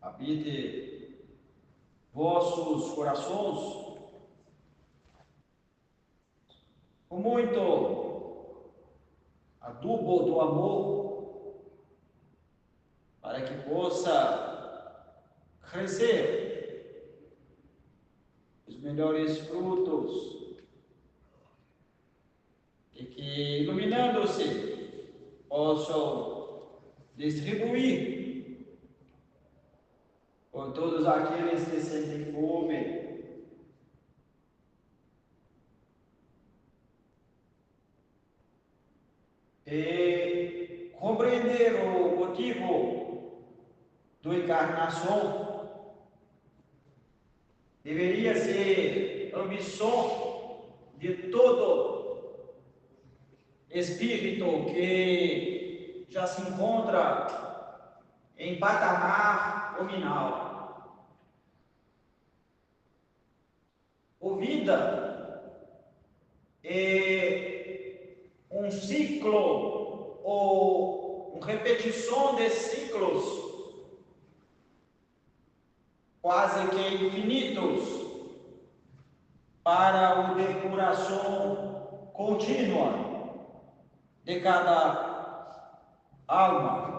habite vossos corações com muito adubo do amor, para que possa crescer os melhores frutos e que, iluminando-se, possam distribuir por todos aqueles que sentem fome. E compreender o motivo da encarnação deveria ser a missão de todo espírito que já se encontra em patamar nominal. A vida é um ciclo ou uma repetição de ciclos quase que infinitos para a depuração contínua de cada alma.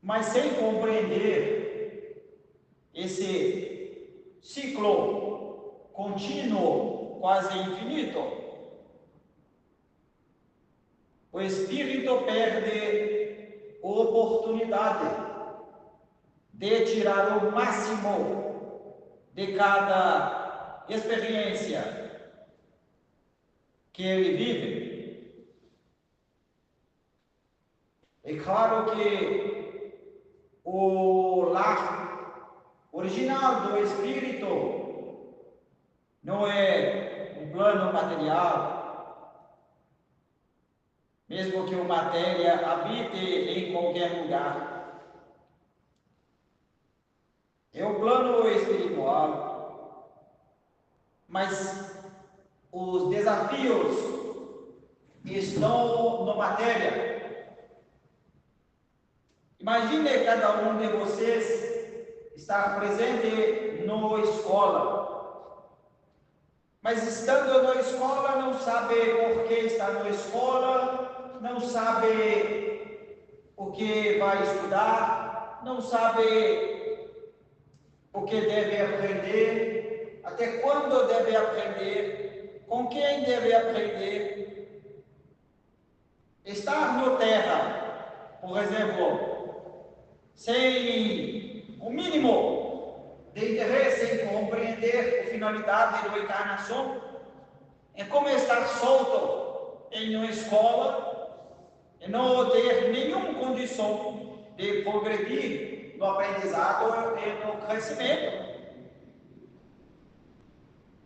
Mas sem compreender esse ciclo contínuo, quase infinito, o espírito perde a oportunidade de tirar o máximo de cada experiência que ele vive. É claro que o lar original do espírito não é um plano material, mesmo que a matéria habite em qualquer lugar. É um plano espiritual, mas os desafios estão na matéria. Imagine cada um de vocês estar presente na escola, mas estando na escola não sabe por que está na escola, não sabe o que vai estudar, não sabe o que deve aprender, até quando deve aprender, com quem deve aprender. Estar na terra, por exemplo, sem o mínimo de interesse em compreender a finalidade da encarnação, é como estar solto em uma escola e não ter nenhuma condição de progredir no aprendizado e no crescimento.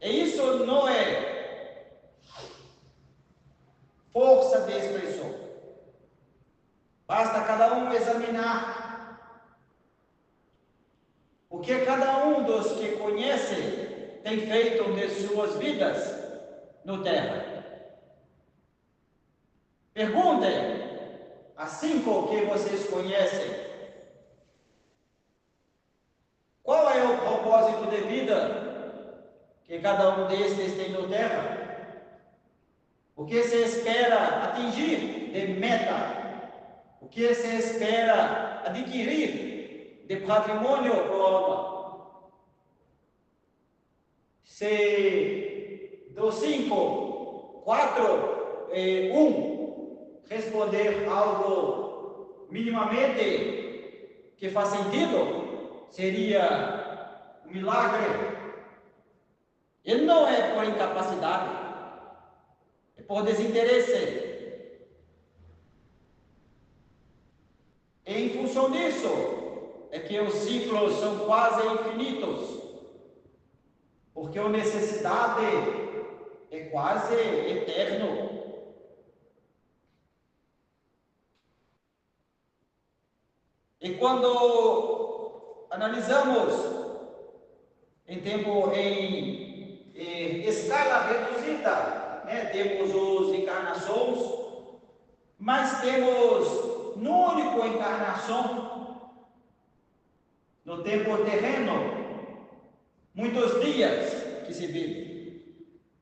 E isso não é força de expressão. Basta cada um examinar o que cada um dos que conhece tem feito de suas vidas no terra. Perguntem a 5 que vocês conhecem: qual é o propósito de vida que cada um destes tem no terra? O que se espera atingir de meta? O que se espera adquirir de patrimônio para a alma? Se dos 5, 4, 1 responder algo minimamente que faz sentido, seria um milagre. E não é por incapacidade, é por desinteresse. E em função disso, é que os ciclos são quase infinitos, porque a necessidade é quase eterno. E quando analisamos em tempo em escala reduzida, temos as encarnações, mas temos no único encarnação no tempo terreno, muitos dias que se vive.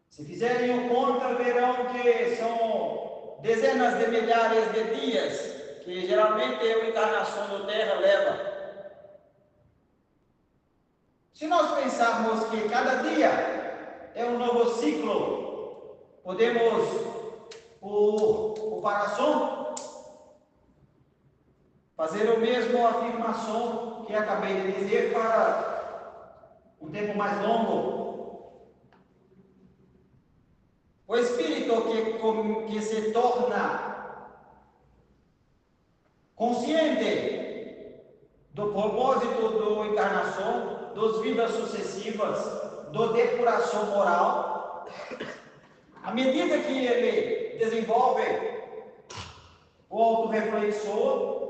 Se fizerem conta, verão que são dezenas de milhares de dias que geralmente a encarnação na Terra leva. Se nós pensarmos que cada dia é um novo ciclo, podemos, por comparação, fazer a mesma afirmação que acabei de dizer para um tempo mais longo. O espírito que se torna consciente do propósito da encarnação, das vidas sucessivas, da depuração moral, à medida que ele desenvolve o autorreflexor,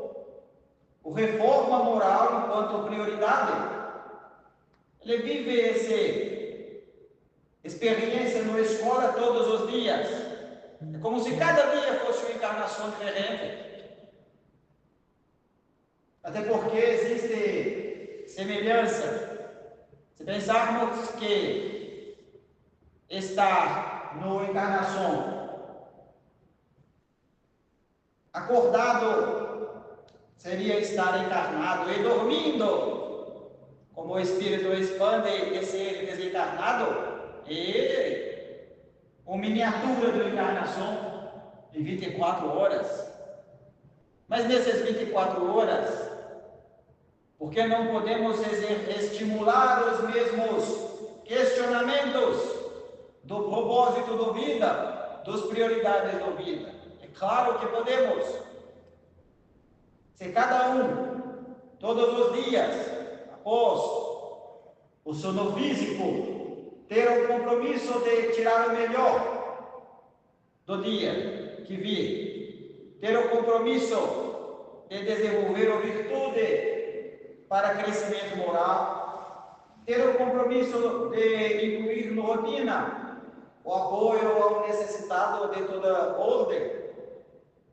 o reforma moral enquanto prioridade, ele vive essa experiência na escola todos os dias. É como se cada dia fosse uma encarnação diferente. Até porque existe semelhança. Se pensarmos que estar na encarnação acordado seria estar encarnado, e dormindo, como o espírito expande e ser desencarnado, e uma miniatura da encarnação de 24 horas. Mas nessas 24 horas, por que não podemos estimular os mesmos questionamentos do propósito da vida, das prioridades da vida? É claro que podemos. Se cada um, todos os dias, após o sono físico, ter o compromisso de tirar o melhor do dia que vir, ter o compromisso de desenvolver a virtude para crescimento moral, ter o compromisso de incluir na rotina o apoio ao necessitado de toda ordem,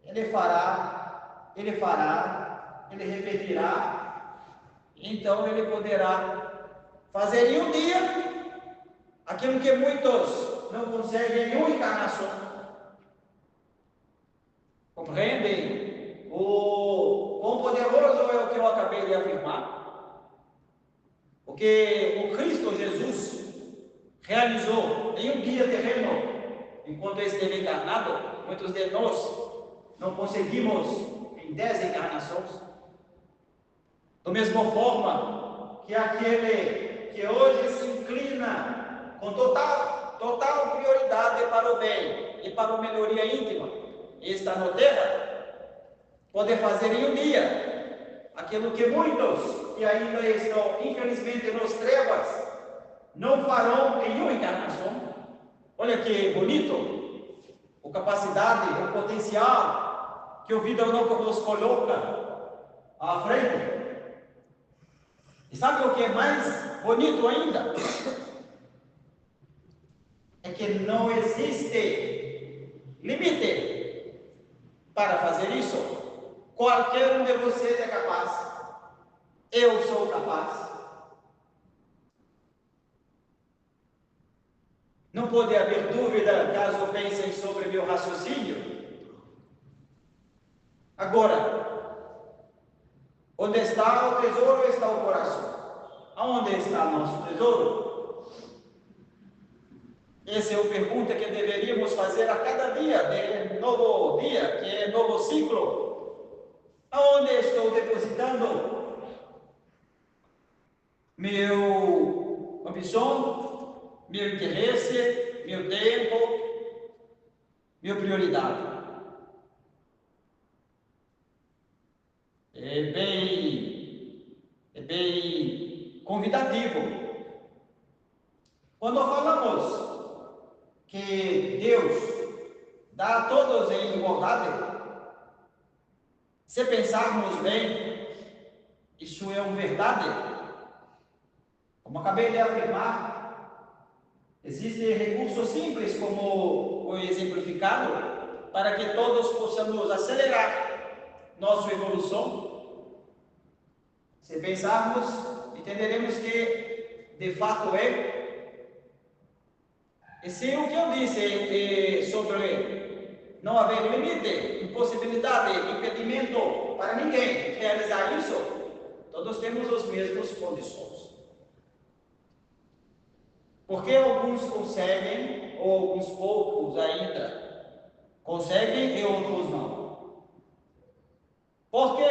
ele fará, ele repetirá, então ele poderá fazer em um dia aquilo que muitos não conseguem em uma encarnação. Compreendem? O quão poderoso é o que eu acabei de afirmar? Porque o Cristo Jesus realizou em um dia terreno, enquanto esteve encarnado, muitos de nós não conseguimos em 10 encarnações. Da mesma forma que aquele que hoje se inclina com total prioridade para o bem e para a melhoria íntima e está na terra, pode fazer em um dia aquilo que muitos que ainda estão, infelizmente, nas trevas, não farão em uma encarnação. Olha que bonito, a capacidade, o potencial que o vida nos coloca à frente. E sabe o que é mais bonito ainda? É que não existe limite para fazer isso. Qualquer um de vocês é capaz. Eu sou capaz. Não pode haver dúvida caso pensem sobre meu raciocínio. Agora, onde está o tesouro, está o coração. Aonde está nosso tesouro? Essa é a pergunta que deveríamos fazer a cada dia, de novo dia, que é novo ciclo. Aonde estou depositando meu ambição, meu interesse, meu tempo, minha prioridade? É bem convidativo. Quando falamos que Deus dá a todos em igualdade, se pensarmos bem, isso é uma verdade. Como acabei de afirmar, existem recursos simples, como o exemplificado, para que todos possamos acelerar nossa evolução? Se pensarmos, entenderemos que de fato é. E se o que eu disse sobre não haver limite, impossibilidade, impedimento para ninguém realizar isso, todos temos as mesmas condições. Porque alguns conseguem, ou alguns poucos ainda conseguem e outros não? Porque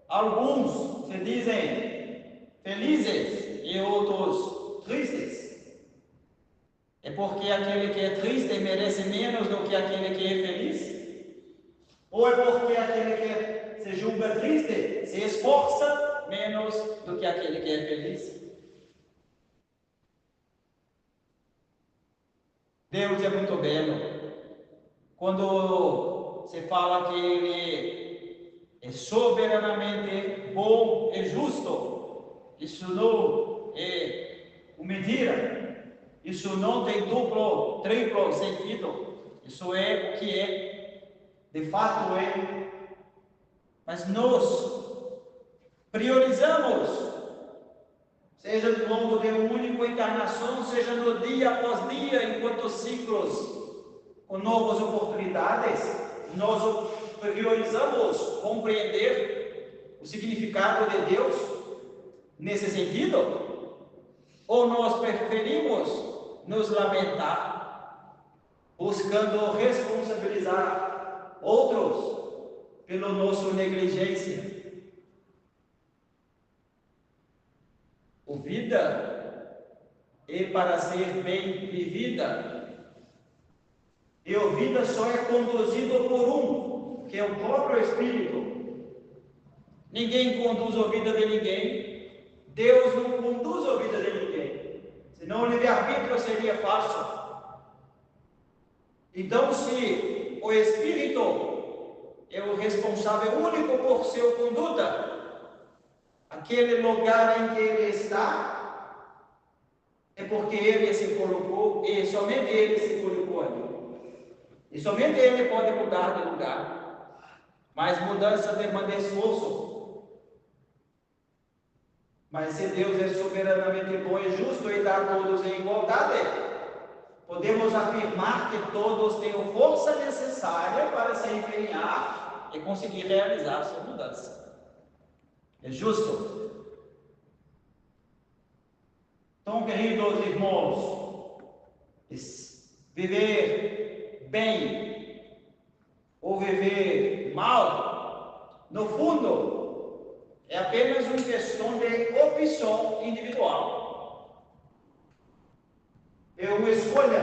alguns se dizem felizes e outros tristes. É porque aquele que é triste merece menos do que aquele que é feliz? Ou é porque aquele que se julga triste se esforça menos do que aquele que é feliz? Deus é muito belo. Quando se fala que Ele é soberanamente bom e justo, isso não é uma mentira. Isso não tem duplo, triplo sentido. Isso é o que é, de fato é. Mas nós priorizamos, seja no longo de uma única encarnação, seja no dia após dia, enquanto ciclos com novas oportunidades, nós priorizamos compreender o significado de Deus nesse sentido? Ou nós preferimos nos lamentar, buscando responsabilizar outros pela nossa negligência? A vida é para ser bem vivida, e a vida só é conduzida por um, que é o próprio Espírito. Ninguém conduz a vida de ninguém. Deus não conduz a vida de ninguém, senão o livre-arbítrio seria falso. Então, se o Espírito é o responsável único por sua conduta, aquele lugar em que ele está, é porque ele se colocou, e somente ele se colocou ali. E somente ele pode mudar de lugar. Mas mudança demanda esforço. Mas se Deus é soberanamente bom e justo e dá a todos em igualdade, podemos afirmar que todos têm a força necessária para se empenhar e conseguir realizar sua mudança. É justo. Então, queridos irmãos, viver bem ou viver mal, no fundo, é apenas uma questão de opção individual. É uma escolha.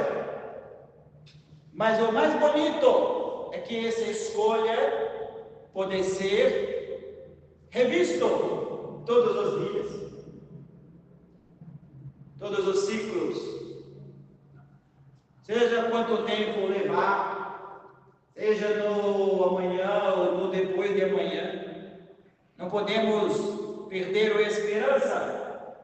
Mas o mais bonito é que essa escolha pode ser revisto todos os dias, todos os ciclos. Seja quanto tempo levar, seja no amanhã ou no depois de amanhã, não podemos perder a esperança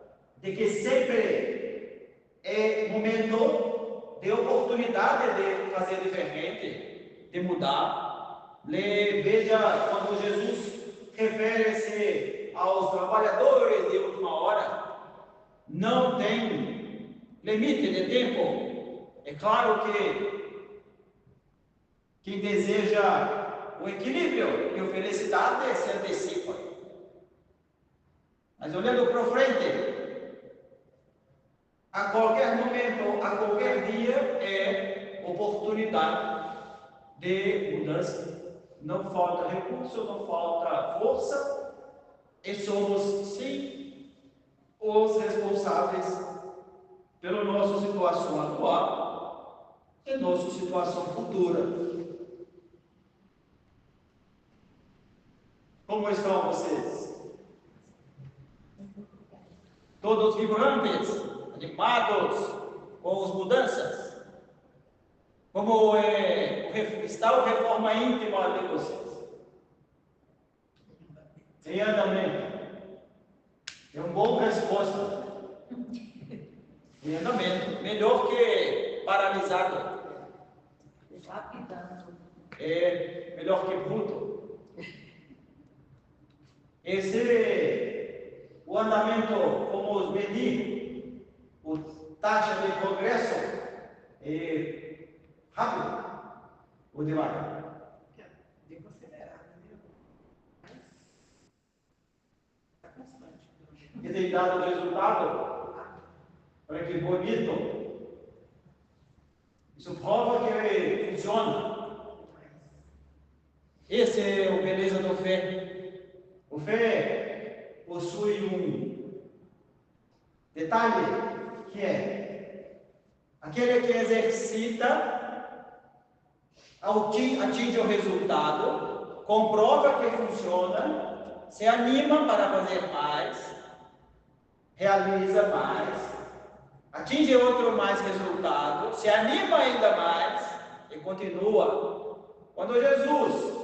de que sempre é momento de oportunidade de fazer diferente, de mudar. Veja quando Jesus refere-se aos trabalhadores de última hora, não tem limite de tempo. É claro que quem deseja o equilíbrio e a felicidade se antecipa. Mas olhando para frente, a qualquer momento, a qualquer dia, é oportunidade de mudança. Não falta recurso, não falta força, e somos, sim, os responsáveis pela nossa situação atual e nossa situação futura. Como estão vocês? Todos vibrantes, animados com as mudanças? Como está a reforma íntima de vocês? Em andamento. É uma boa resposta. Em andamento. Melhor que paralisado. É melhor que bruto. o andamento, como medir, a taxa de progresso, é rápido ou devagar? Devo acelerar, entendeu? Mas está constante. E tem dado resultado? Olha que bonito. Isso prova que funciona. Esse é o beleza do fé. O fé possui um detalhe que é aquele que exercita, atinge o resultado, comprova que funciona, se anima para fazer mais, realiza mais, atinge outro mais resultado, se anima ainda mais e continua. Quando Jesus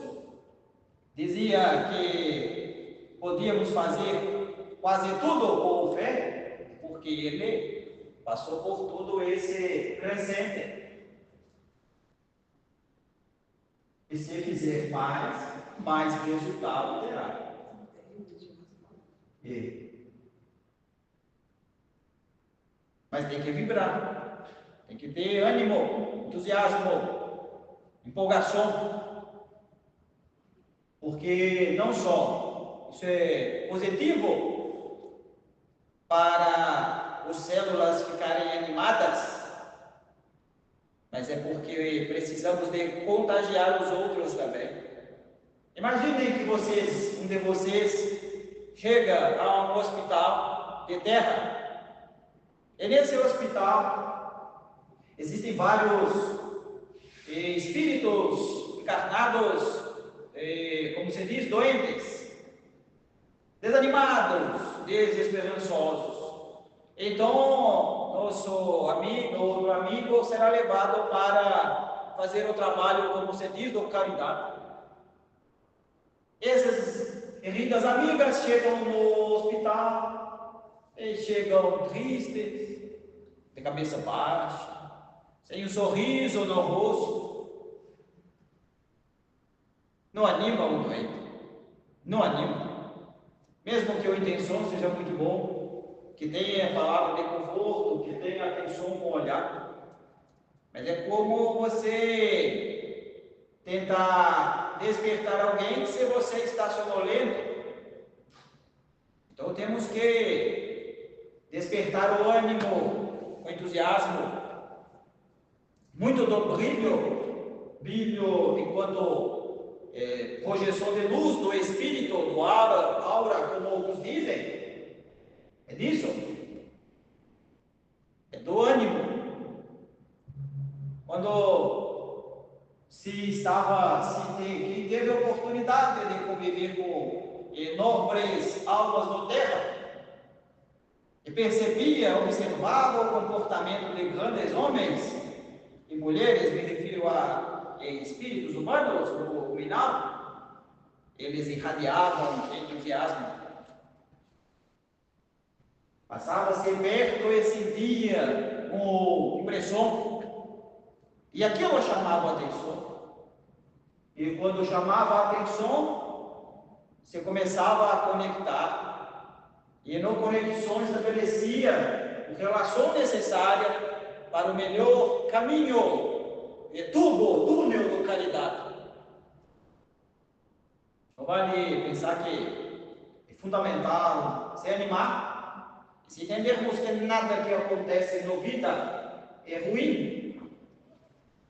dizia que podíamos fazer quase tudo com fé, porque ele passou por todo esse crescente. E se fizer mais resultado terá. Mas tem que vibrar, tem que ter ânimo, entusiasmo, empolgação. Porque não só isso é positivo para as células ficarem animadas, mas é porque precisamos de contagiar os outros também. Imaginem que um de vocês chega a um hospital de terra, e nesse hospital existem vários espíritos encarnados, como se diz, doentes, desanimados, desesperançosos. Então, outro amigo será levado para fazer o trabalho, como se diz, do caridade. Essas queridas amigas chegam no hospital e chegam tristes, de cabeça baixa, sem um sorriso no rosto. Não anima o doente, não anima. Mesmo que a intenção seja muito boa, que tenha palavra de conforto, que tenha atenção com o olhar, mas é como você tentar despertar alguém se você está sonolento. Então temos que despertar o ânimo, o entusiasmo, muito do brilho enquanto projeção de luz do espírito, do aura, como alguns dizem. É disso. É do ânimo. Quando quem teve a oportunidade de conviver com nobres almas no terra, e observava o comportamento de grandes homens e mulheres, me refiro a espíritos humanos, no final, eles irradiavam entusiasmo. Passava-se perto e sentia uma impressão, e aquilo chamava a atenção. E quando chamava a atenção, se começava a conectar, e na conexão estabelecia a relação necessária para o melhor caminho, túnel do caridade. Não vale pensar que é fundamental se animar, e se entendermos que nada que acontece na vida é ruim,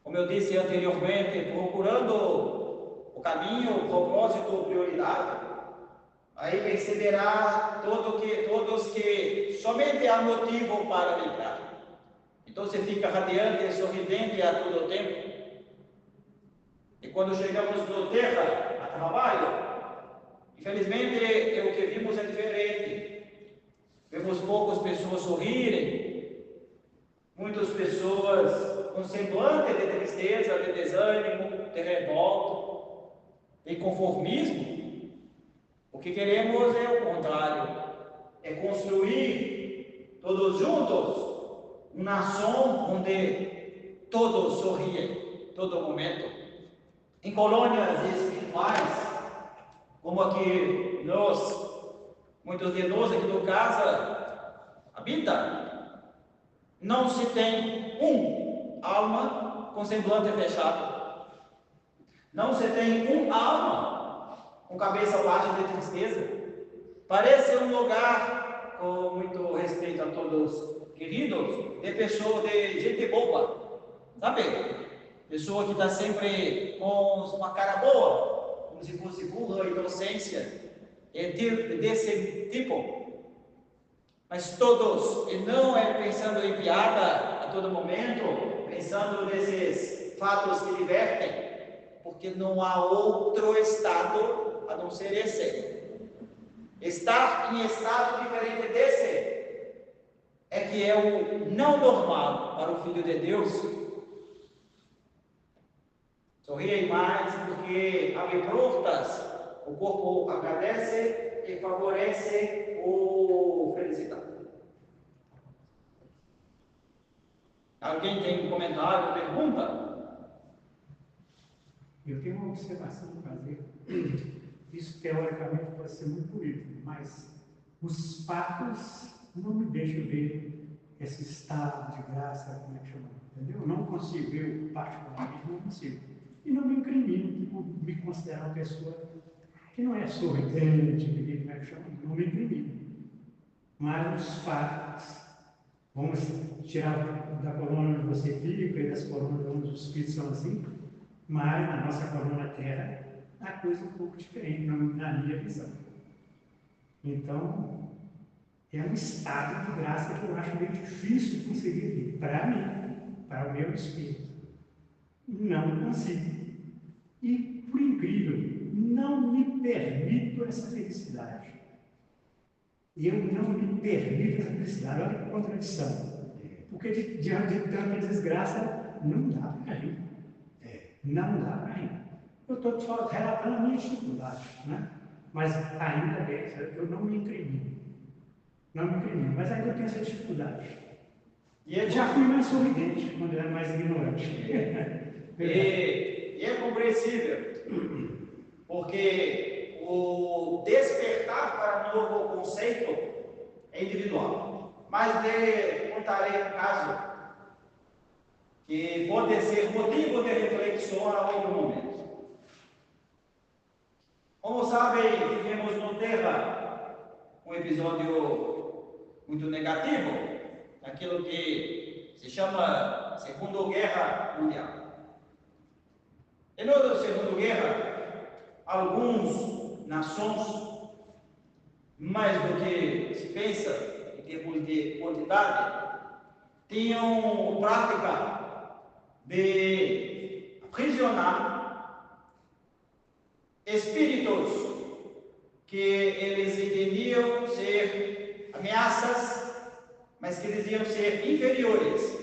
como eu disse anteriormente, procurando o caminho, o propósito, a prioridade, aí perceberá todos que somente há motivo para vibrar. Então você fica radiante, sorridente a todo tempo. E quando chegamos no terra, a trabalho, infelizmente o que vimos é diferente. Vemos poucas pessoas sorrirem, muitas pessoas com semblante de tristeza, de desânimo, de revolta, de conformismo. O que queremos é o contrário, é construir todos juntos uma nação onde todos sorriem, todo momento. Em colônias espirituais, como aqui muitos de nós aqui do casa habita, não se tem alma com semblante fechado, não se tem alma com cabeça baixa de tristeza. Parece um lugar, com muito respeito a todos queridos, de gente boba, sabe? Pessoa que está sempre com uma cara boa, como se fosse burra, inocência, desse tipo. Mas todos, e não é pensando em piada a todo momento, pensando nesses fatos que divertem, porque não há outro estado a não ser esse. Estar em estado diferente desse é que é o não normal para o Filho de Deus. Sorriem mais porque abre portas, o corpo agradece e favorece o felicidade. Alguém tem um comentário, pergunta? Eu tenho uma observação para fazer. Isso teoricamente pode ser muito bonito, mas os fatos não me deixam ver esse estado de graça, como é que chama, entendeu? Eu não consigo, eu particularmente não consigo. E não me incrimino por me considerar uma pessoa que não é sorridente, como é que chama, não me incrimino. Mas os fatos, vamos tirar da coluna onde você fica e das colunas onde os espíritos são assim, mas na nossa coluna Terra, a coisa é um pouco diferente na minha visão. Então, é um estado de graça que eu acho meio difícil conseguir vir, para mim, para o meu espírito. Não consigo. E, por incrível, não me permito essa felicidade. Eu não me permito essa felicidade. Olha que contradição. Porque diante de tanta desgraça, não dá para rir. Não dá para rir. Eu estou só relatando a minha dificuldade, né? Mas ainda bem, eu não me incrimino. Não me incrimino, mas ainda tenho essa dificuldade. E eu já fui mais sorridente quando eu era mais ignorante. E é compreensível, porque o despertar para novo conceito é individual. Mas contarei um caso que pode ser motivo de reflexão a outro momento. Como sabem, vivemos no Terra um episódio muito negativo, aquilo que se chama Segunda Guerra Mundial. E na Segunda Guerra, algumas nações, mais do que se pensa em termos de quantidade, tinham prática de aprisionar espíritos que eles entendiam ser ameaças, mas que diziam ser inferiores.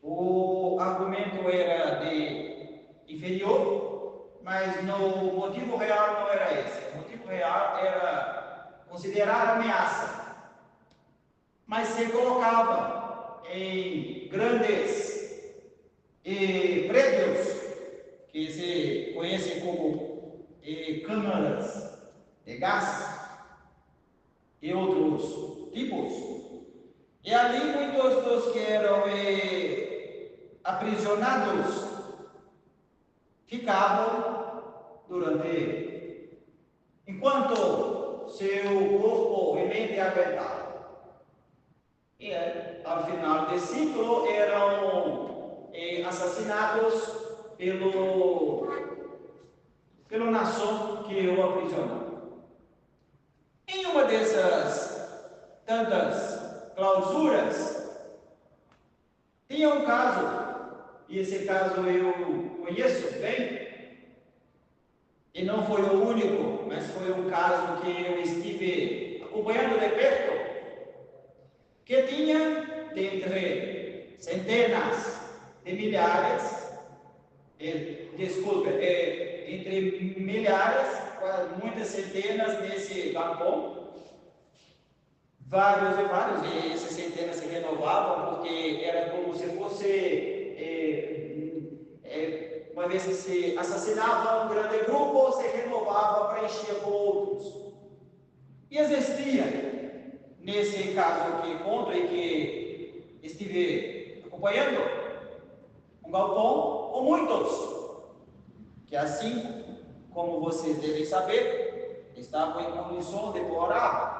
O argumento era de inferior, mas no motivo real não era esse. O motivo real era considerar ameaça, mas se colocava em grandes prédios que se conhecem como câmaras de gás e outros tipos. E ali muitos dos que eram aprisionados ficavam enquanto seu corpo e mente aguentavam. E ao final desse ciclo eram assassinados pela nação que o aprisionou. Em uma dessas tantas clausuras, tinha um caso, e esse caso eu conheço bem, e não foi o único, mas foi um caso que eu estive acompanhando de perto, que tinha dentre centenas de milhares, entre milhares, muitas centenas nesse galpão, vários, e essas centenas se renovavam, porque era como se fosse uma uma vez que se assassinava um grande grupo, se renovava para encher com outros. E existia, nesse caso que conto e que estive acompanhando, um galpão com muitos, que assim como vocês devem saber, estavam em condição deplorável.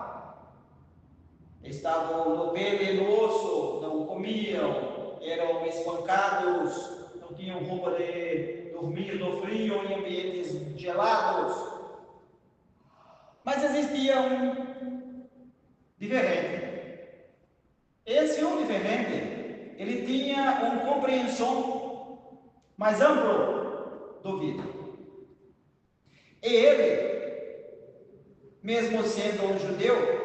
Estavam no pele e no osso, não comiam, eram espancados, não tinham roupa de dormir no frio em ambientes gelados. Mas existia um diferente. Esse um diferente, ele tinha uma compreensão mais ampla do vida. E ele, mesmo sendo um judeu,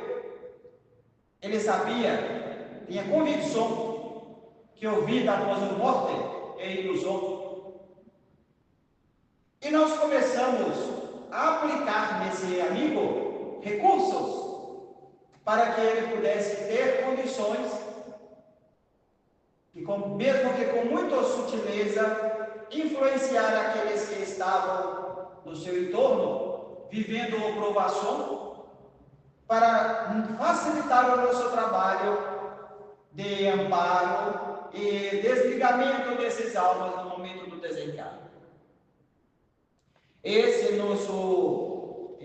ele sabia, tinha convicção que a vida após a morte é ilusão. E nós começamos a aplicar nesse amigo recursos para que ele pudesse ter condições, e mesmo que com muita sutileza, influenciar aqueles que estavam no seu entorno, vivendo a provação, para facilitar o nosso trabalho de amparo e desligamento desses almas no momento do desencarne. Esse nosso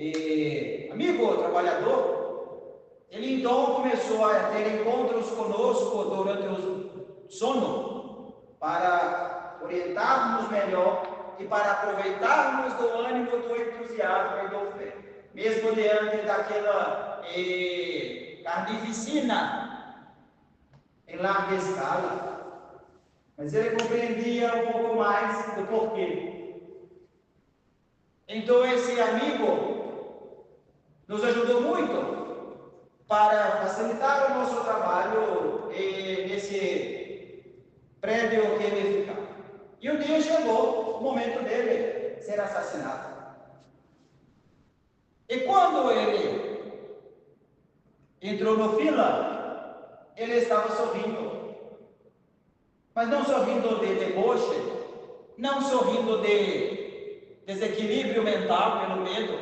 amigo trabalhador, ele então começou a ter encontros conosco durante o sono, para orientarmos melhor e para aproveitarmos do ânimo, do entusiasmo e do fé, mesmo diante daquela carnificina em larga escala. Mas ele compreendia um pouco mais do porquê. Então esse amigo nos ajudou muito para facilitar o nosso trabalho nesse prédio que ele ficava. E um dia chegou o momento dele ser assassinado. E quando ele entrou no fila, ele estava sorrindo. Mas não sorrindo de deboche, não sorrindo de desequilíbrio mental pelo medo,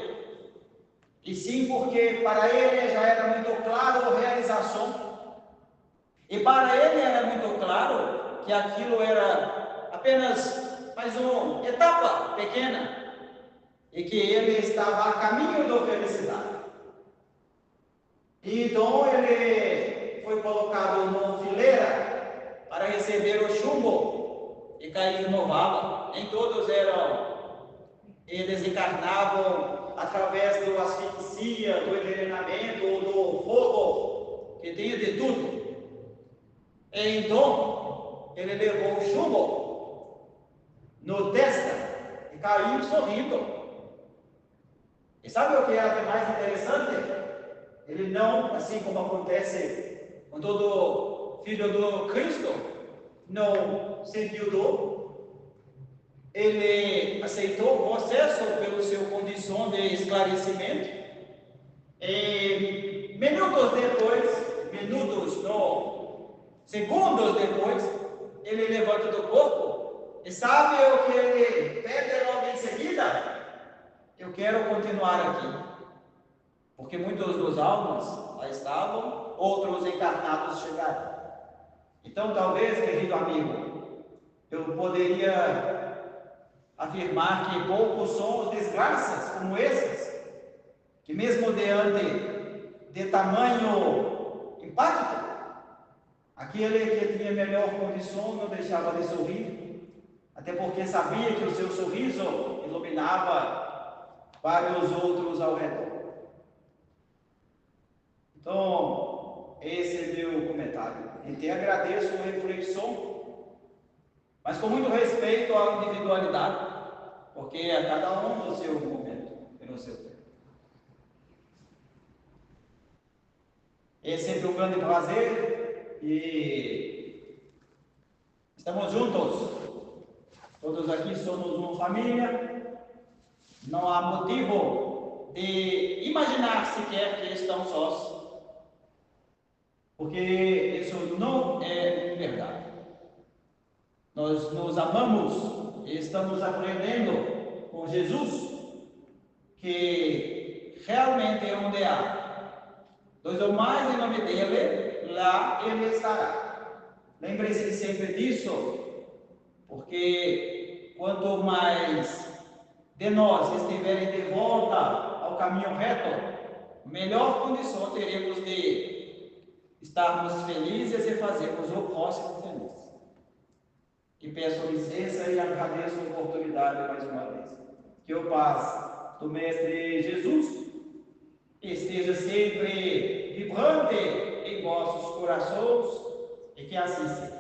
e sim porque para ele já era muito claro a realização. E para ele era muito claro que aquilo era apenas mais uma etapa pequena, e que ele estava a caminho da felicidade. E então ele foi colocado numa fileira para receber o chumbo e cair no vala. Nem todos eram, eles encarnavam através do asfixia, do envenenamento ou do fogo, que tinha de tudo. E então ele levou o chumbo no testa e caiu sorrindo. E sabe o que é mais interessante? Ele não, assim como acontece com todo filho do Cristo, não sentiu dor. Ele aceitou o processo pelo seu condição de esclarecimento. E minutos depois, segundos depois, ele levanta do corpo. E sabe o que ele pede logo em seguida? Eu quero continuar aqui. Porque muitos dos almas lá estavam, outros encarnados chegaram. Então, talvez, querido amigo, eu poderia afirmar que poucos são as desgraças como essas, que mesmo diante de tamanho impacto, aquele que tinha melhor condição não deixava de sorrir, até porque sabia que o seu sorriso iluminava para os outros ao redor. Então, esse é meu comentário. E te agradeço a reflexão, mas com muito respeito à individualidade, porque é cada um no seu momento e no seu tempo. É sempre um grande prazer e estamos juntos. Todos aqui somos uma família. Não há motivo de imaginar sequer que estão sós, porque isso não é verdade. Nós nos amamos e estamos aprendendo com Jesus que realmente é onde há dois ou mais em nome dele, lá ele estará. Lembre-se sempre disso, porque quanto mais de nós estiverem de volta ao caminho reto, melhor condição teremos de estarmos felizes e fazermos o próximo feliz. E peço licença e agradeço a oportunidade mais uma vez. Que o paz do Mestre Jesus esteja sempre vibrante em vossos corações e que assim seja.